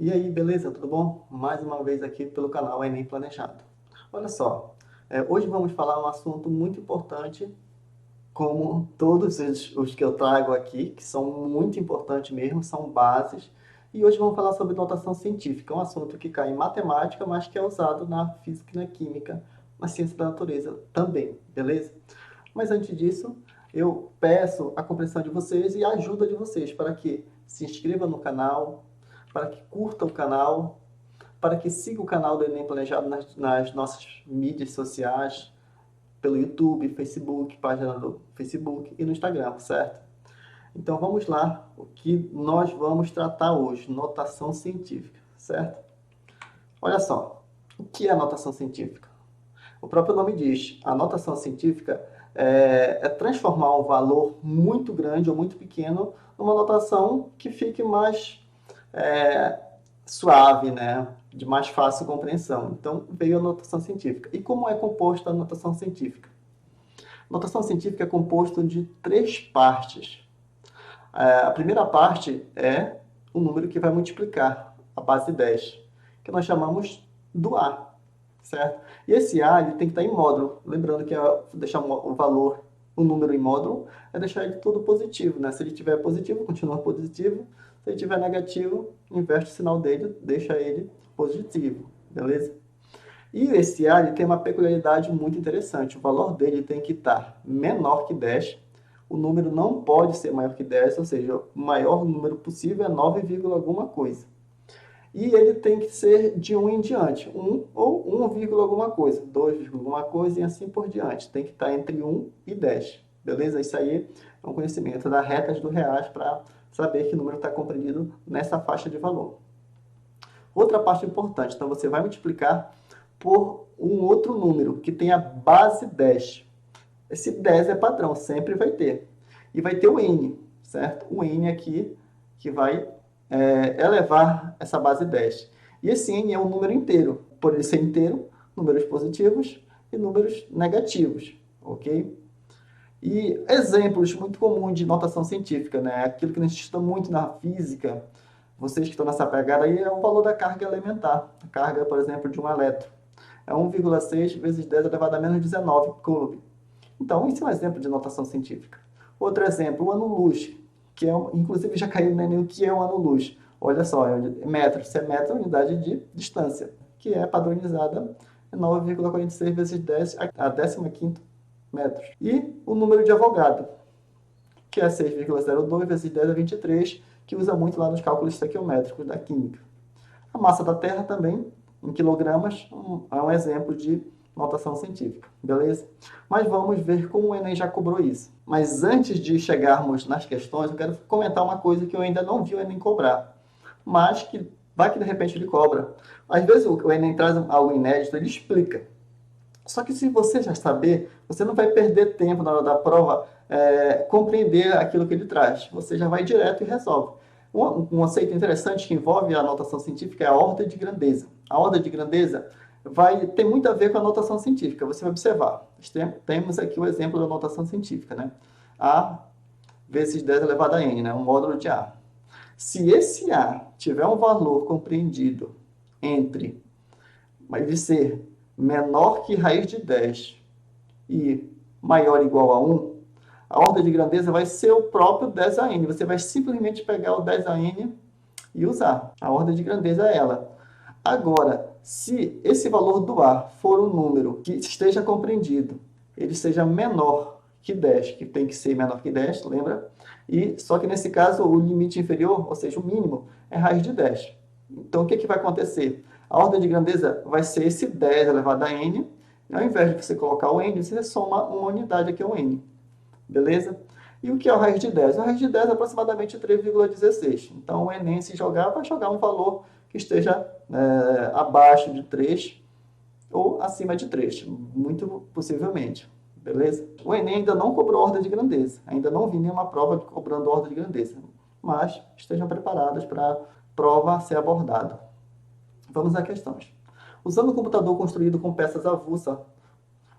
E aí, beleza? Tudo bom? Mais uma vez aqui pelo canal Enem Planejado. Olha só, hoje vamos falar um assunto muito importante, como todos os que eu trago aqui, que são muito importantes mesmo, são bases. E hoje vamos falar sobre notação científica, um assunto que cai em matemática, mas que é usado na física e na química, na ciência da natureza também, beleza? Mas antes disso, eu peço a compreensão de vocês e a ajuda de vocês para que se inscreva no canal, para que curta o canal, para que siga o canal do Enem Planejado nas nossas mídias sociais, pelo YouTube, Facebook, página do Facebook e no Instagram, certo? Então vamos lá, o que nós vamos tratar hoje, notação científica, certo? Olha só, o que é notação científica? O próprio nome diz, a notação científica é transformar um valor muito grande ou muito pequeno numa notação que fique mais é, suave, né? De mais fácil compreensão. Então, veio a notação científica. E como é composta a notação científica? A notação científica é composta de três partes. A primeira parte é o número que vai multiplicar a base 10, que nós chamamos do A, certo? E esse A ele tem que estar em módulo. Lembrando que deixar o valor, o número em módulo, é deixar ele todo positivo, né? Se ele tiver positivo, continua positivo. Se ele tiver negativo, inverte o sinal dele, deixa ele positivo, beleza? E esse A ele tem uma peculiaridade muito interessante. O valor dele tem que estar menor que 10. O número não pode ser maior que 10, ou seja, o maior número possível é 9, alguma coisa. E ele tem que ser de 1 em diante, 1 ou 1, alguma coisa, 2, alguma coisa e assim por diante. Tem que estar entre 1 e 10, beleza? Isso aí é um conhecimento das retas do reais para saber que número está compreendido nessa faixa de valor. Outra parte importante, então você vai multiplicar por um outro número que tem a base 10. Esse 10 é padrão, sempre vai ter. E vai ter o n, certo? O n aqui que vai elevar essa base 10. E esse n é um número inteiro. Por ele ser inteiro, números positivos e números negativos, ok? E exemplos muito comuns de notação científica, né? Aquilo que a gente estuda muito na física, vocês que estão nessa pegada aí, é o valor da carga elementar. A carga, por exemplo, de um elétron. É 1,6 vezes 10 elevado a menos 19 coulomb. Então, isso é um exemplo de notação científica. Outro exemplo, o ano-luz, que inclusive já caiu no Enem o que é o ano-luz. Olha só, é metro, se é metro, unidade de distância, que é padronizada em 9,46 vezes 10 a 15º metros. E o número de Avogadro, que é 6,02 vezes 10 a 23, que usa muito lá nos cálculos estequiométricos da química. A massa da Terra também, em quilogramas, é um exemplo de notação científica, beleza? Mas vamos ver como o Enem já cobrou isso. Mas antes de chegarmos nas questões, eu quero comentar uma coisa que eu ainda não vi o Enem cobrar, mas que vai que de repente ele cobra. Às vezes o Enem traz algo inédito, ele explica. Só que se você já saber, você não vai perder tempo na hora da prova compreender aquilo que ele traz. Você já vai direto e resolve. Um conceito interessante que envolve a notação científica é a ordem de grandeza. A ordem de grandeza tem muito a ver com a notação científica. Você vai observar. Temos aqui o exemplo da notação científica, né? A vezes 10 elevado a n, né? Um módulo de A. Se esse A tiver um valor compreendido entre, ele ser menor que raiz de 10 e maior ou igual a 1, a ordem de grandeza vai ser o próprio 10AN. Você vai simplesmente pegar o 10AN e usar. A ordem de grandeza é ela. Agora, se esse valor do A for um número que esteja compreendido, ele seja menor que 10, que tem que ser menor que 10, lembra? E só que nesse caso o limite inferior, ou seja, o mínimo, é raiz de 10. Então o que vai acontecer? A ordem de grandeza vai ser esse 10 elevado a n, e ao invés de você colocar o n, você soma uma unidade aqui, o n. Beleza? E o que é o raiz de 10? A raiz de 10 é aproximadamente 3,16. Então o Enem, se jogar, vai jogar um valor que esteja abaixo de 3 ou acima de 3, muito possivelmente. Beleza? O Enem ainda não cobrou ordem de grandeza. Ainda não vi nenhuma prova cobrando ordem de grandeza. Mas estejam preparados para a prova ser abordada. Vamos às questões. Usando um computador construído com peças avulsas,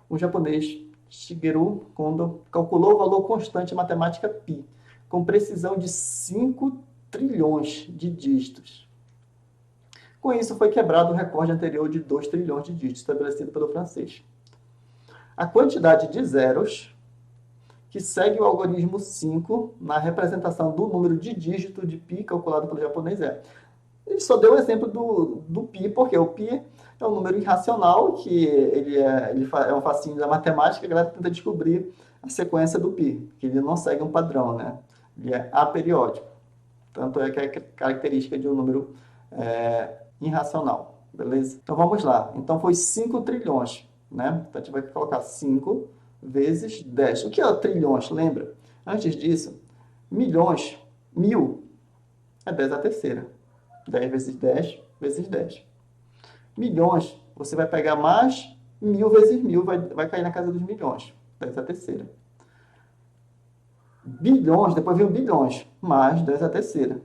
o japonês Shigeru Kondo calculou o valor constante em matemática π, com precisão de 5 trilhões de dígitos. Com isso, foi quebrado o recorde anterior de 2 trilhões de dígitos estabelecido pelo francês. A quantidade de zeros que segue o algoritmo 5 na representação do número de dígito de π calculado pelo japonês é. Ele só deu o exemplo do π, porque o π é um número irracional, que ele é um fascínio da matemática, a galera tenta descobrir a sequência do π, que ele não segue um padrão, né? Ele é aperiódico. Tanto é que é característica de um número irracional, beleza? Então vamos lá. Então foi 5 trilhões, né? Então a gente vai colocar 5 vezes 10. O que é trilhões? Lembra? Antes disso, milhões, 1000, é 10 à terceira. 10 vezes 10 vezes 10. Milhões, você vai pegar mais 1000 vezes 1000, vai cair na casa dos milhões. 10 à terceira. Bilhões, depois vem o bilhões, mais 10 à terceira.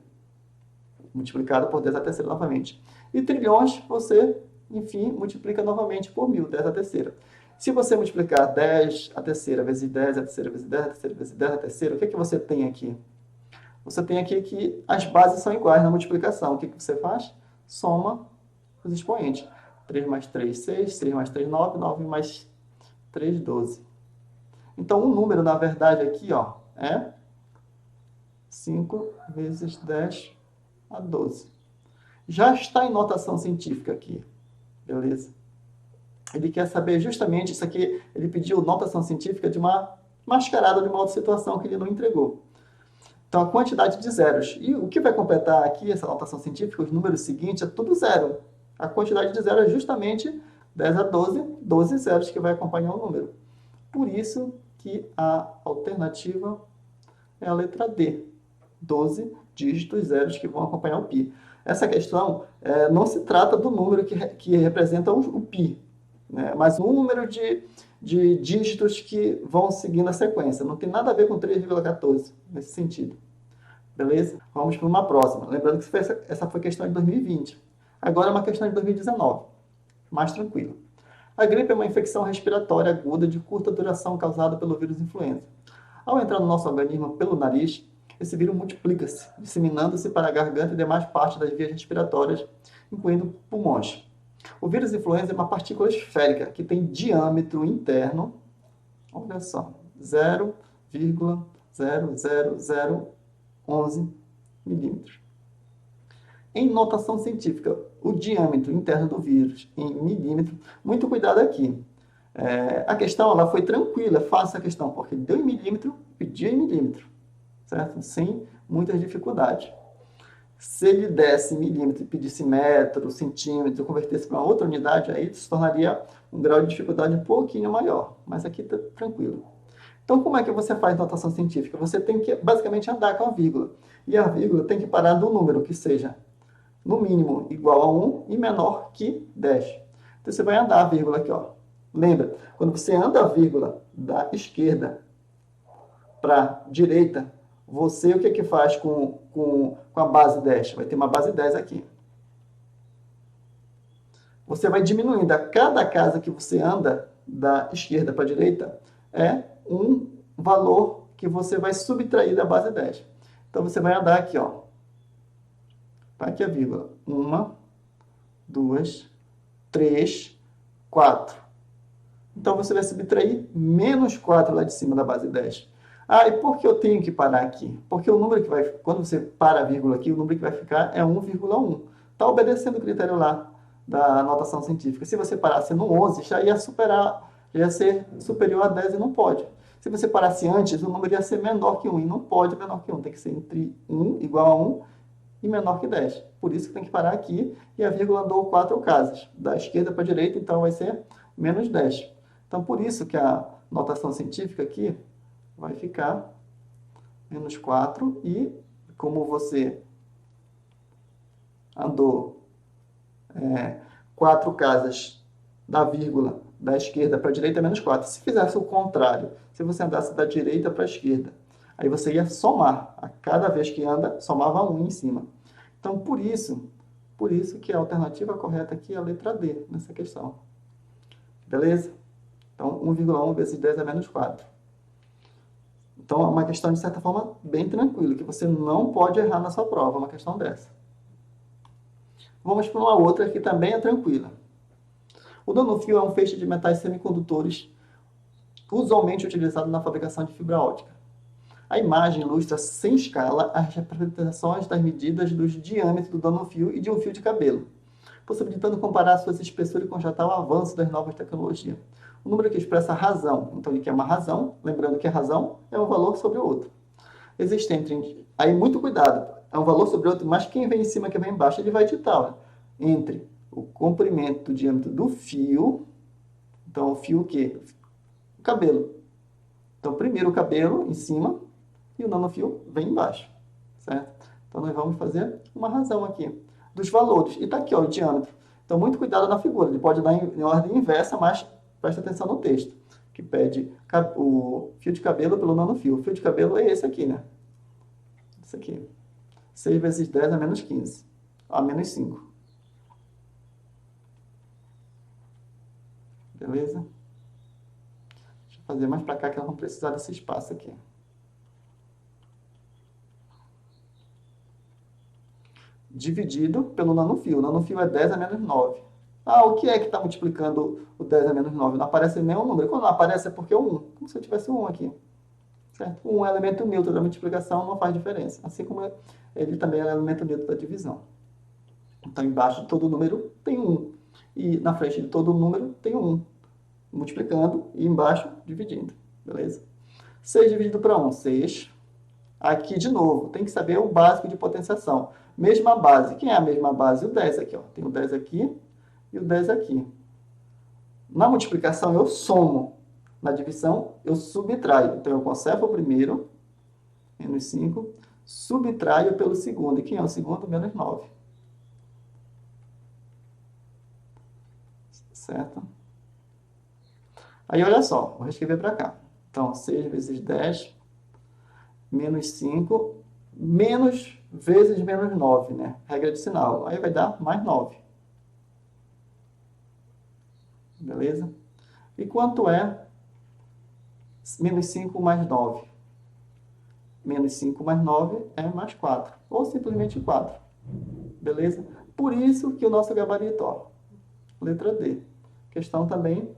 Multiplicado por 10 à terceira novamente. E trilhões, você, enfim, multiplica novamente por 1000, 10 à terceira. Se você multiplicar 10 à terceira vezes 10 à terceira vezes 10 à terceira vezes 10 à terceira, o que é que você tem aqui? Você tem aqui que as bases são iguais na multiplicação. O que você faz? Soma os expoentes. 3 mais 3, 6. 6 mais 3, 9. 9 mais 3, 12. Então, o número, na verdade, aqui ó, é 5 vezes 10 a 12. Já está em notação científica aqui. Beleza? Ele quer saber justamente isso aqui. Ele pediu notação científica de uma mascarada de uma outra situação que ele não entregou. Então, a quantidade de zeros. E o que vai completar aqui essa notação científica, os números seguintes, é tudo zero. A quantidade de zero é justamente 10 a 12, 12 zeros que vai acompanhar o número. Por isso que a alternativa é a letra D. 12 dígitos zeros que vão acompanhar o π. Essa questão não se trata do número que representa o π, né? Mas um número de dígitos que vão seguindo a sequência. Não tem nada a ver com 3,14 nesse sentido. Beleza? Vamos para uma próxima. Lembrando que essa foi questão de 2020. Agora é uma questão de 2019. Mais tranquilo. A gripe é uma infecção respiratória aguda de curta duração causada pelo vírus influenza. Ao entrar no nosso organismo pelo nariz, esse vírus multiplica-se, disseminando-se para a garganta e demais partes das vias respiratórias, incluindo pulmões. O vírus influenza é uma partícula esférica que tem diâmetro interno, olha só, 0,00011 milímetros. Em notação científica, o diâmetro interno do vírus em milímetro, muito cuidado aqui. A questão ela foi tranquila, é fácil a questão, porque deu em milímetro, pediu em milímetro, certo? Sem muitas dificuldades. Se ele desse milímetro e pedisse metro, centímetro, convertesse para outra unidade, aí se tornaria um grau de dificuldade um pouquinho maior. Mas aqui está tranquilo. Então, como é que você faz notação científica? Você tem que, basicamente, andar com a vírgula. E a vírgula tem que parar do número que seja, no mínimo, igual a 1 e menor que 10. Então, você vai andar a vírgula aqui, ó. Lembra, quando você anda a vírgula da esquerda para a direita, você o que faz com a base 10? Vai ter uma base 10 aqui. Você vai diminuindo. A cada casa que você anda da esquerda para a direita é um valor que você vai subtrair da base 10. Então, você vai andar aqui, ó. Tá aqui a vírgula. 1, 2, 3, 4. Então, você vai subtrair menos 4 lá de cima da base 10. Ah, e por que eu tenho que parar aqui? Porque o número que vai... Quando você para a vírgula aqui, o número que vai ficar é 1,1. Está obedecendo o critério lá da notação científica. Se você parasse no 11, já ia ser superior a 10 e não pode. Se você parasse antes, o número ia ser menor que 1 e não pode menor que 1. Tem que ser entre 1 igual a 1 e menor que 10. Por isso que tem que parar aqui e a vírgula andou 4 casas. Da esquerda para a direita, então vai ser menos 10. Então, por isso que a notação científica aqui vai ficar menos 4 e como você andou 4 casas da vírgula da esquerda para a direita é menos 4. Se fizesse o contrário, se você andasse da direita para a esquerda, aí você ia somar. A cada vez que anda, somava 1 em cima. Então, por isso que a alternativa correta aqui é a letra D nessa questão. Beleza? Então, 1,1 vezes 10 é menos 4. Então, é uma questão, de certa forma, bem tranquila, que você não pode errar na sua prova, uma questão dessa. Vamos para uma outra que também é tranquila. O nanofio é um feixe de metais semicondutores usualmente utilizado na fabricação de fibra ótica. A imagem ilustra sem escala as representações das medidas dos diâmetros do nanofio e de um fio de cabelo, possibilitando comparar suas espessuras e constatar o avanço das novas tecnologias. O número aqui expressa a razão, então ele quer uma razão, lembrando que a razão é um valor sobre o outro. Existe aí muito cuidado, é um valor sobre o outro, mas quem vem em cima, quem vem embaixo, ele vai digitar, ó, entre o comprimento do diâmetro do fio, então o fio o quê? O cabelo. Então primeiro o cabelo em cima e o nanofio vem embaixo, certo? Então nós vamos fazer uma razão aqui dos valores. E está aqui, ó, o diâmetro. Então muito cuidado na figura, ele pode dar em ordem inversa, mas preste atenção no texto, que pede o fio de cabelo pelo nanofio. O fio de cabelo é esse aqui, né? Esse aqui. 6 vezes 10 é menos 15. A menos 5. Beleza? Deixa eu fazer mais para cá que nós vamos precisar desse espaço aqui. Dividido pelo nanofio. O nanofio é 10 a menos 9. Ah, o que é que está multiplicando o 10 a menos 9? Não aparece nenhum número. Quando não aparece é porque é o 1. Como se eu tivesse um 1 aqui. Certo? O 1 é elemento neutro da multiplicação, não faz diferença. Assim como ele também é elemento neutro da divisão. Então, embaixo de todo número tem 1. E na frente de todo número tem 1. Multiplicando e embaixo dividindo. Beleza? 6 dividido para 1, 6. Aqui, de novo, tem que saber o básico de potenciação. Mesma base. Quem é a mesma base? O 10 aqui. Ó. Tem o 10 aqui e o 10 aqui. Na multiplicação, eu somo. Na divisão, eu subtraio. Então, eu conservo o primeiro, menos 5, subtraio pelo segundo. E quem é o segundo? Menos 9. Certo? Aí, olha só. Vou reescrever para cá. Então, 6 vezes 10, menos 5, menos vezes menos 9, né? Regra de sinal. Aí vai dar mais 9. Beleza? E quanto é menos 5 mais 9? Menos 5 mais 9 é mais 4. Ou simplesmente 4. Beleza? Por isso que o nosso gabarito, ó, letra D. Questão também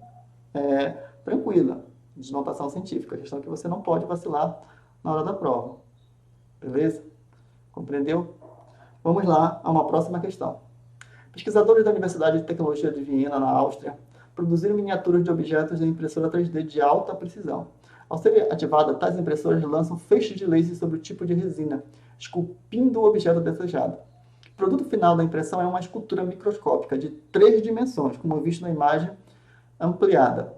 tranquila, de notação científica. Questão que você não pode vacilar na hora da prova. Beleza? Compreendeu? Vamos lá a uma próxima questão. Pesquisadores da Universidade de Tecnologia de Viena, na Áustria, produziram miniaturas de objetos em impressora 3D de alta precisão. Ao serem ativadas, tais impressoras lançam feixes de laser sobre o tipo de resina, esculpindo o objeto desejado. O produto final da impressão é uma escultura microscópica de 3 dimensões, como visto na imagem ampliada.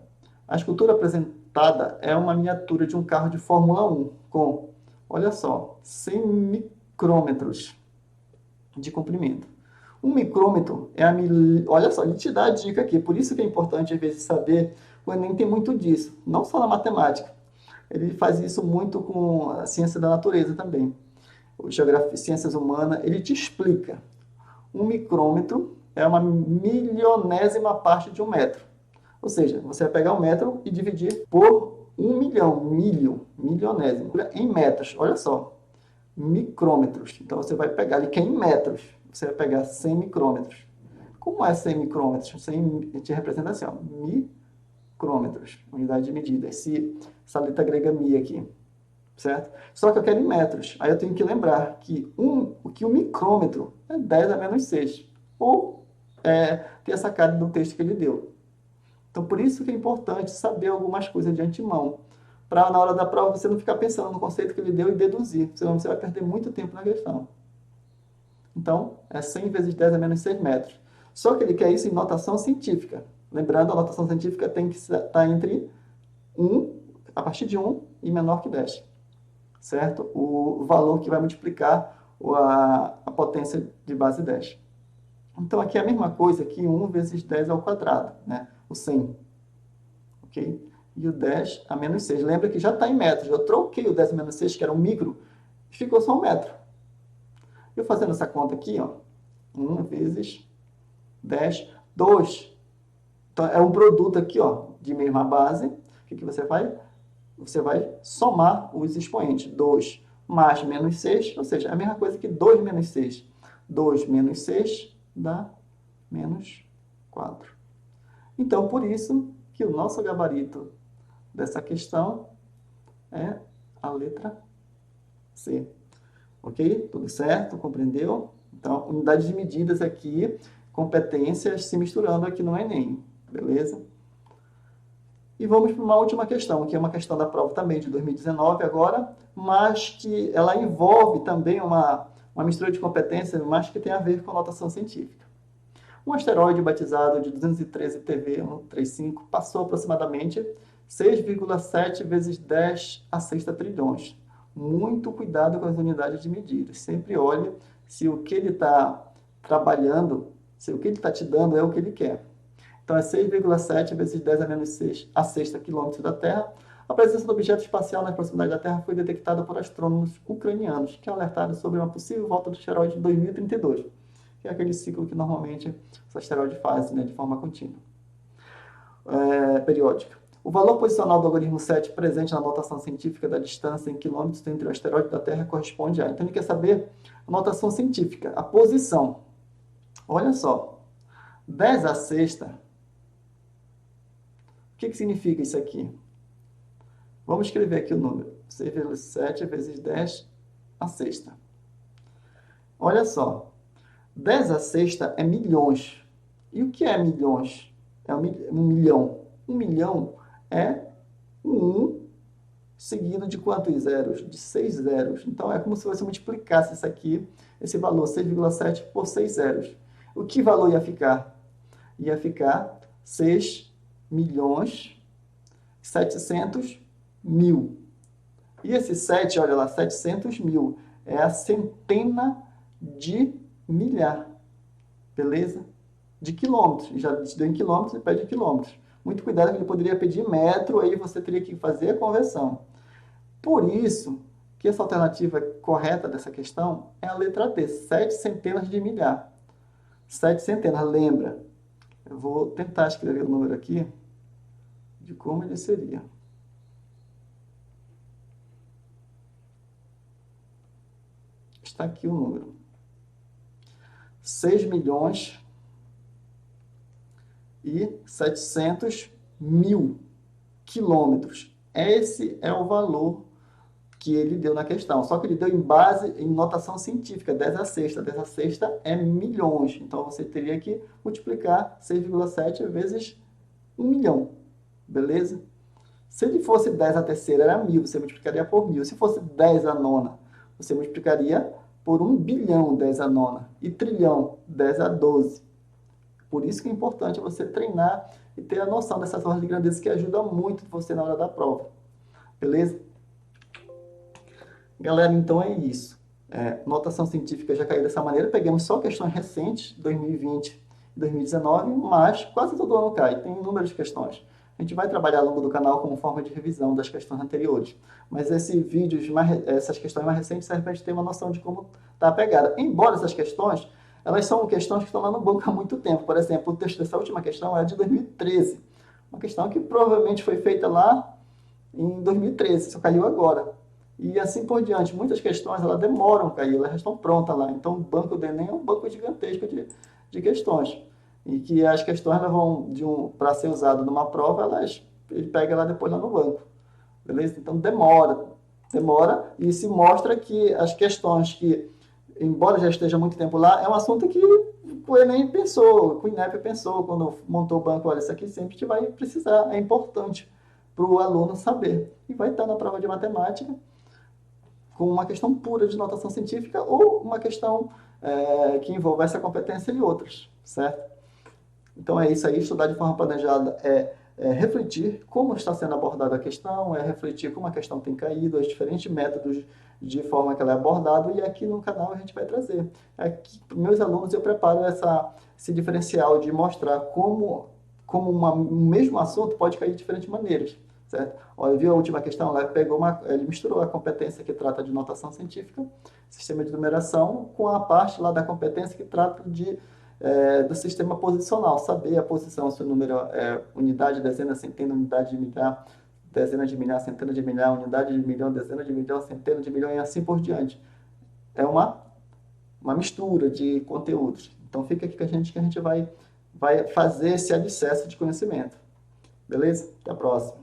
A escultura apresentada é uma miniatura de um carro de Fórmula 1 com, olha só, 100 micrômetros de comprimento. Um micrômetro é olha só, ele te dá a dica aqui, por isso que é importante às vezes saber, o Enem tem muito disso, não só na matemática. Ele faz isso muito com a ciência da natureza também. Geografia, ciências humanas, ele te explica. Um micrômetro é uma milionésima parte de um metro. Ou seja, você vai pegar um metro e dividir por 1 milhão, milionésimo, em metros, olha só, micrômetros. Então você vai pegar ali que é em metros, você vai pegar 100 micrômetros. Como é 100 micrômetros? 100 a gente representa assim, ó, micrômetros, unidade de medida, essa letra grega mi aqui, certo? Só que eu quero em metros, aí eu tenho que lembrar que o micrômetro é 10 a menos 6, ou ter essa cara do texto que ele deu. Então, por isso que é importante saber algumas coisas de antemão, para na hora da prova você não ficar pensando no conceito que ele deu e deduzir, senão você vai perder muito tempo na questão. Então, é 100 vezes 10 a menos 6 metros. Só que ele quer isso em notação científica. Lembrando, a notação científica tem que estar entre 1, a partir de 1 e menor que 10. Certo? O valor que vai multiplicar a potência de base 10. Então, aqui é a mesma coisa que 1 vezes 10 ao quadrado, né? O 100. Ok? E o 10 a menos 6. Lembra que já está em metros. Eu troquei o 10 a menos 6, que era um micro, e ficou só 1 metro. Eu fazendo essa conta aqui, ó, 1 vezes 10, 2. Então, é um produto aqui, ó, de mesma base. O que você faz? Você vai somar os expoentes. 2 mais menos 6, ou seja, é a mesma coisa que 2 menos 6. 2 menos 6 dá menos 4. Então, por isso que o nosso gabarito dessa questão é a letra C. Ok? Tudo certo? Compreendeu? Então, unidades de medidas aqui, competências se misturando aqui no Enem. Beleza? E vamos para uma última questão, que é uma questão da prova também de 2019 agora, mas que ela envolve também uma mistura de competências, mas que tem a ver com a notação científica. Um asteroide batizado de 213 TB-135 passou aproximadamente 6,7 vezes 10 a sexta trilhões. Muito cuidado com as unidades de medida. Sempre olhe se o que ele está trabalhando, se o que ele está te dando é o que ele quer. Então, é 6,7 vezes 10 a menos 6 a sexta quilômetros da Terra. A presença do objeto espacial na proximidade da Terra foi detectada por astrônomos ucranianos, que alertaram sobre uma possível volta do asteroide em 2032, que é aquele ciclo que normalmente os asteroides fazem, né, de forma contínua, periódica. O valor posicional do algoritmo 7 presente na notação científica da distância em quilômetros entre o asteroide e a Terra corresponde a... Então, ele quer saber a notação científica, a posição. Olha só, 10 a sexta... O que significa isso aqui? Vamos escrever aqui o número. 6,7 vezes 10 a sexta. Olha só. 10 a sexta é milhões. E o que é milhões? É um milhão. 1 milhão é um seguido de quantos zeros? De 6 zeros. Então, é como se você multiplicasse isso aqui, esse valor, 6,7 por 6 zeros. O que valor ia ficar? Ia ficar 6 milhões 700 mil. E esse 7, olha lá, 700 mil, é a centena de milhar. Beleza? De quilômetros. Já te deu em quilômetros e pede em quilômetros. Muito cuidado que ele poderia pedir metro, aí você teria que fazer a conversão. Por isso que essa alternativa correta dessa questão é a letra D, 7 centenas de milhar. 7 centenas, lembra? Eu vou tentar escrever o número aqui de como ele seria. Está aqui o número. 6 milhões e 700 mil quilômetros. Esse é o valor que ele deu na questão. Só que ele deu em base, em notação científica, 10 a sexta. 10 a sexta é milhões. Então, você teria que multiplicar 6,7 vezes 1 milhão. Beleza? Se ele fosse 10 a terceira, era 1000. Você multiplicaria por 1000. Se fosse 10 a nona, você multiplicaria por 1 bilhão, 10 a nona. E trilhão, 10 a 12. Por isso que é importante você treinar e ter a noção dessas ordens de grandeza, que ajuda muito você na hora da prova. Beleza? Galera, então é isso. Notação científica já caiu dessa maneira. Pegamos só questões recentes, 2020 e 2019, mas quase todo ano cai. Tem inúmeras questões. A gente vai trabalhar ao longo do canal como forma de revisão das questões anteriores. Mas essas questões mais recentes servem para a gente ter uma noção de como está a pegada. Embora essas questões, elas são questões que estão lá no banco há muito tempo. Por exemplo, o texto dessa última questão é de 2013. Uma questão que provavelmente foi feita lá em 2013, só caiu agora. E assim por diante. Muitas questões elas demoram a cair, elas já estão prontas lá. Então, o banco do Enem é um banco gigantesco de questões. E que as questões vão para ser usado numa prova, ele pega lá depois lá no banco. Beleza? Então, demora. E se mostra que as questões que, embora já esteja há muito tempo lá, é um assunto que o Enem pensou, o INEP pensou quando montou o banco. Olha, isso aqui sempre a gente vai precisar, é importante para o aluno saber. E vai estar na prova de matemática com uma questão pura de notação científica ou uma questão que envolve essa competência e outras, certo? Então é isso aí, estudar de forma planejada é refletir como está sendo abordada a questão, é refletir como a questão tem caído, os diferentes métodos de forma que ela é abordada, e aqui no canal a gente vai trazer. Aqui, para meus alunos, eu preparo esse diferencial de mostrar como o mesmo assunto pode cair de diferentes maneiras. Certo? Olha, viu a última questão? Lá ele misturou a competência que trata de notação científica, sistema de numeração, com a parte lá da competência que trata do sistema posicional, saber a posição, se o número é unidade, dezena, centena, unidade de milhar, dezena de milhar, centena de milhar, unidade de milhão, dezena de milhão, centena de milhão e assim por diante. É uma mistura de conteúdos. Então fica aqui com a gente que a gente vai fazer esse alicerce de conhecimento. Beleza? Até a próxima.